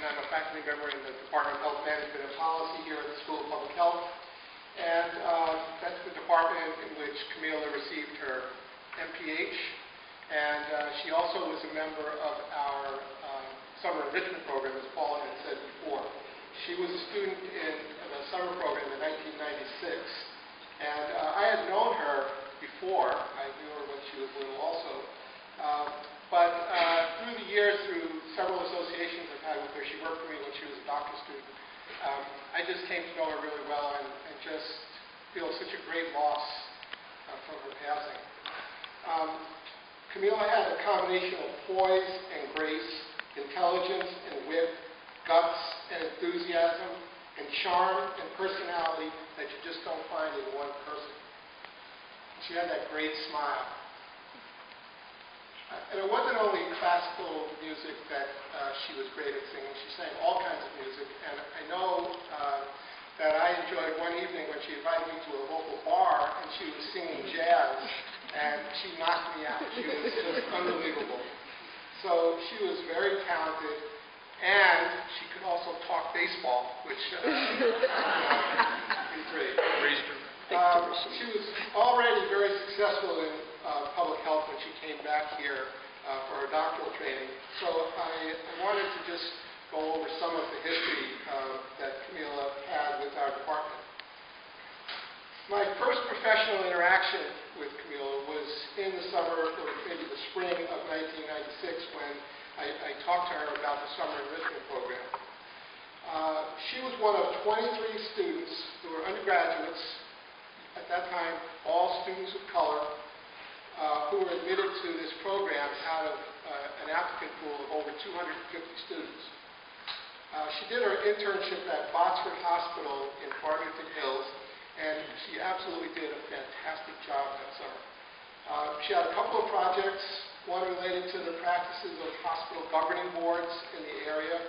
and I'm a faculty member in the Department of Health Management and Policy here at the School of Public Health. And that's the department in which Kamilah received her MPH. And she also was a member of our summer enrichment program, as Paul had said before. She was a student in the summer program in 1996. And I had known her before. I knew her when she was little also. But through the years, through several associations I've had with her, she worked for me when she was a doctoral student. I just came to know her really well and just feel such a great loss from her passing. Kamilah had a combination of poise and grace, intelligence and wit, guts and enthusiasm, and charm and personality that you just don't find in one person. She had that great smile. And it wasn't only classical music that she was great at singing. She sang all kinds of music. And I know that I enjoyed one evening when she invited me to a local bar and she was singing jazz. And she knocked me out. She was just unbelievable. So she was very talented. And she could also talk baseball, which is great. She was already very successful in public health when she came back here for her doctoral training. So I wanted to just go over some of the history that Kamilah had with our department. My first professional interaction with Kamilah was in the summer, or maybe the spring of 1996, when I talked to her about the summer enrichment program. She was one of 23 students who were undergraduates, at that time all students of color, who were admitted to this program out of an applicant pool of over 250 students. She did her internship at Botsford Hospital in Farmington Hills, and she absolutely did a fantastic job that summer. She had a couple of projects, one related to the practices of hospital governing boards in the area,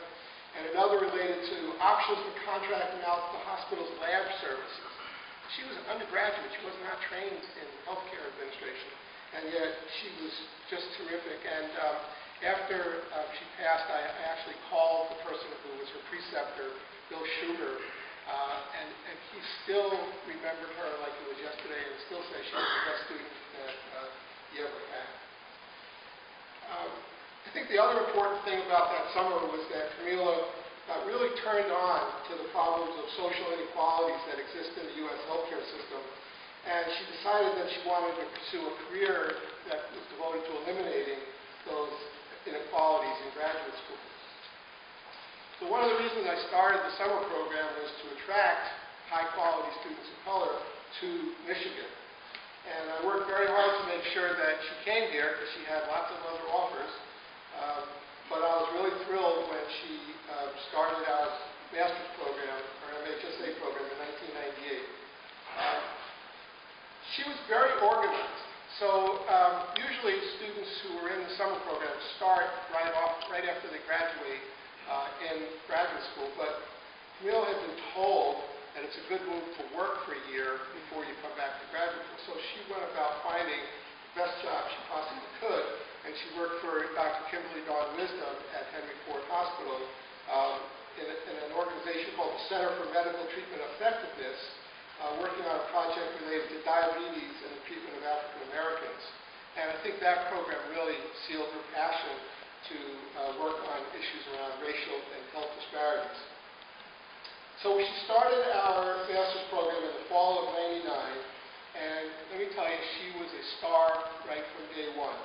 and another related to options for contracting out the hospital's lab services. She was an undergraduate. She was not trained in healthcare administration, and yet she was just terrific. And after she passed, I actually called the person who was her preceptor, Bill Sugar, and he still remembered her like it was yesterday and still says she was the best student that he ever had. I think the other important thing about that summer was that Kamilah really turned on to the problems of social inequalities that exist in the U.S. healthcare system, and she decided that she wanted to pursue a career that was devoted to eliminating those inequalities in graduate school. So one of the reasons I started the summer program was to attract high-quality students of color to Michigan. And I worked very hard to make sure that she came here because she had lots of other offers. But I was really thrilled when she started our master's program, or MHSA program, in 1998. She was very organized. So usually students who are in the summer program start right after they graduate in graduate school. But Kamilah had been told that it's a good move to work for a year before you come back to graduate school. So she went about finding the best job she possibly could. And she worked for Dr. Kimberly Dawn Wisdom at Henry Ford Hospital in an organization called the Center for Medical Treatment Effectiveness, working on a project related to diabetes and the treatment of African Americans. And I think that program really sealed her passion to work on issues around racial and health disparities. So she started our master's program in the fall of '99, and let me tell you, she was a star right from day one.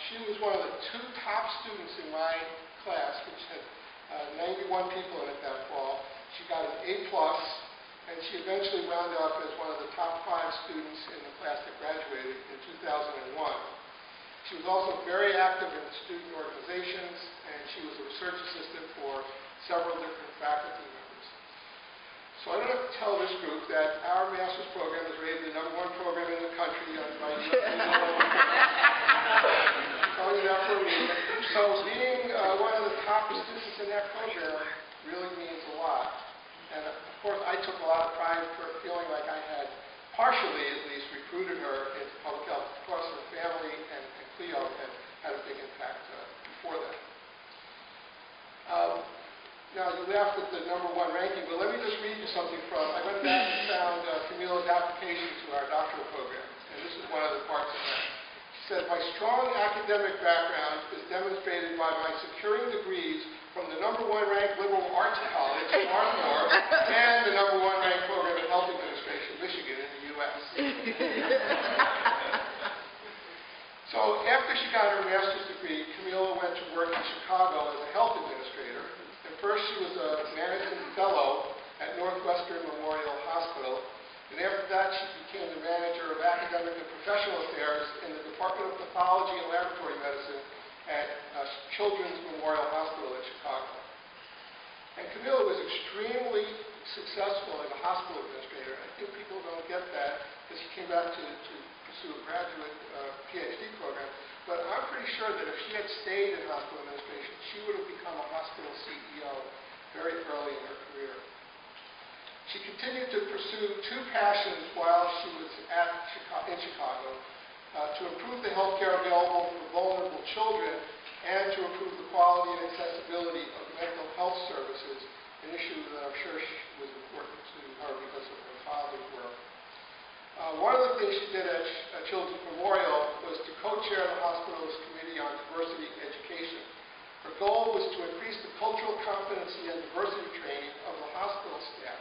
She was one of the 2 top students in my class, which had 91 people in it that fall. She got an A+, and she eventually wound up as one of the top 5 students in the class that graduated in 2001. She was also very active in student organizations, and she was a research assistant for several different faculty members. So I don't have to tell this group that our master's program is rated the #1 program in the country by telling you that for a reason. So being one of the top students in that program really means a lot. And of course, I took a lot of pride for feeling like I had, partially at least, recruited her into public health. Of course, her family and Cleo had a big impact before that. Now, you laughed at the #1 ranking, but let me just read you something from, I went back and found Kamilah's application to our doctoral program, and this is one of the parts of that. She said, my strong academic background is demonstrated by my securing degrees from the #1 ranked liberal arts college, Ardmore, and the #1 ranked program in health administration, Michigan, in the U.S. So after she got her master's degree, Kamilah went to work in Chicago as a health administrator. And first she was a management fellow at Northwestern Memorial Hospital. And after that she became the manager of academic and professional affairs in the Department of Pathology and Laboratory Medicine at Children's Memorial Hospital in Chicago. And Kamilah was extremely successful as a hospital administrator. I think people don't get that because she came back to pursue a graduate PhD program. But I'm pretty sure that if she had stayed in hospital administration, she would have become a hospital CEO very early in her career. She continued to pursue two passions while she was in Chicago, to improve the health care available for vulnerable children and to improve the quality and accessibility of mental health services, an issue that I'm sure was important to her because of her father's work. One of the things she did at Children's Memorial was to co-chair the hospital's Committee on Diversity Education. Her goal was to increase the cultural competency and diversity training of the hospital staff.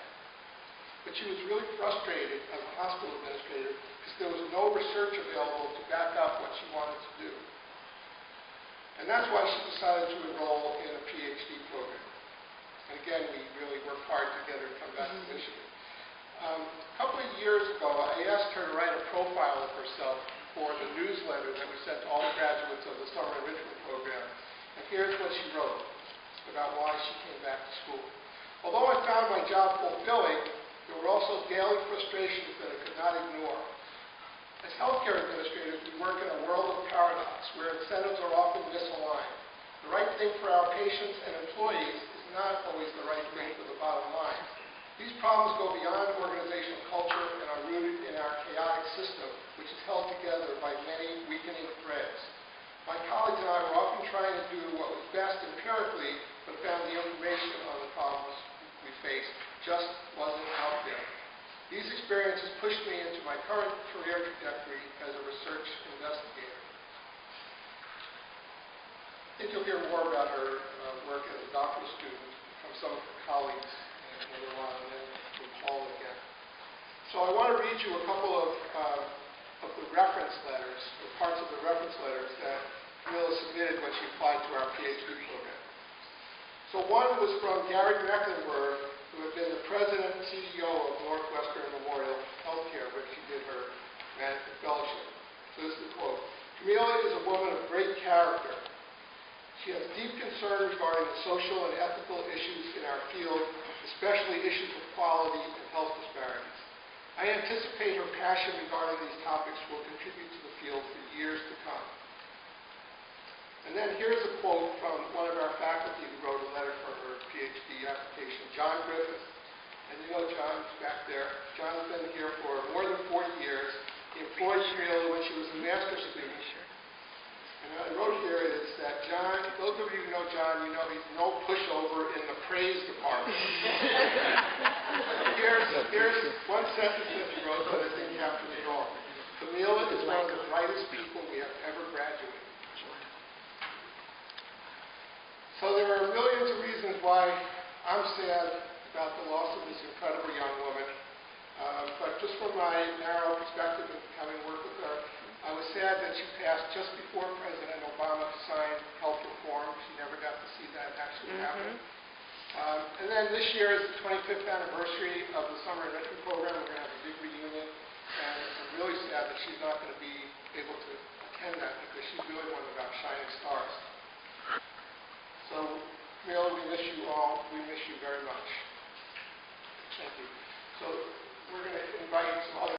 But she was really frustrated as a hospital administrator because there was no research available to back up what she wanted to do. And that's why she decided to enroll in a PhD program. And again, we really worked hard to get her to come back to Michigan. A couple of years ago, I asked her to write a profile of herself for the newsletter that we sent to all the graduates of the summer enrichment program. And here's what she wrote about why she came back to school. Although I found my job fulfilling, there were also daily frustrations that I could not ignore. As healthcare administrators, we work in a world of paradox where incentives are often misaligned. The right thing for our patients and employees is not always the right thing for the bottom line. These problems go beyond organizational culture and are rooted in our chaotic system, which is held together by many weakening threads. My colleagues and I were often trying to do what was best empirically, but found the information on the problems we faced just wasn't out there. These experiences pushed me into my current career trajectory as a research investigator. I think you'll hear more about her work as a doctoral student from some of her colleagues in a little while, and then we'll call again. So I want to read you a couple of the reference letters, or parts of the reference letters that Kamilah submitted when she applied to our PhD program. So one was from Gary Mecklenburg, who had been the president and CEO of Northwestern Memorial Healthcare, where she did her management fellowship. So this is the quote. Kamilah is a woman of great character. She has deep concern regarding the social and ethical issues in our field, especially issues of quality and health disparities. I anticipate her passion regarding these topics will contribute to the field for years to come. And then here's a quote from one of our faculty who wrote a letter for her PhD application, John Griffith. And you know John's back there. John's been here for more than 40 years. He employed Kamilah when she was a master's student. And I wrote here is that John, those of you who know John, you know he's no pushover in the praise department. Here's one sentence that he wrote that I think captures it all. Kamilah is one of the brightest people we have ever graduated. So there are millions of reasons why I'm sad about the loss of this incredible young woman. But just from my narrow perspective of having worked with her, I was sad that she passed just before President Obama signed health reform. She never got to see that actually happen. And then this year is the 25th anniversary of the summer enrichment program. We're going to have a big reunion. And I'm really sad that she's not going to be able to attend that because she's really one of our shining stars. So, Kamilah, we miss you all. We miss you very much. Thank you. So, we're going to invite some other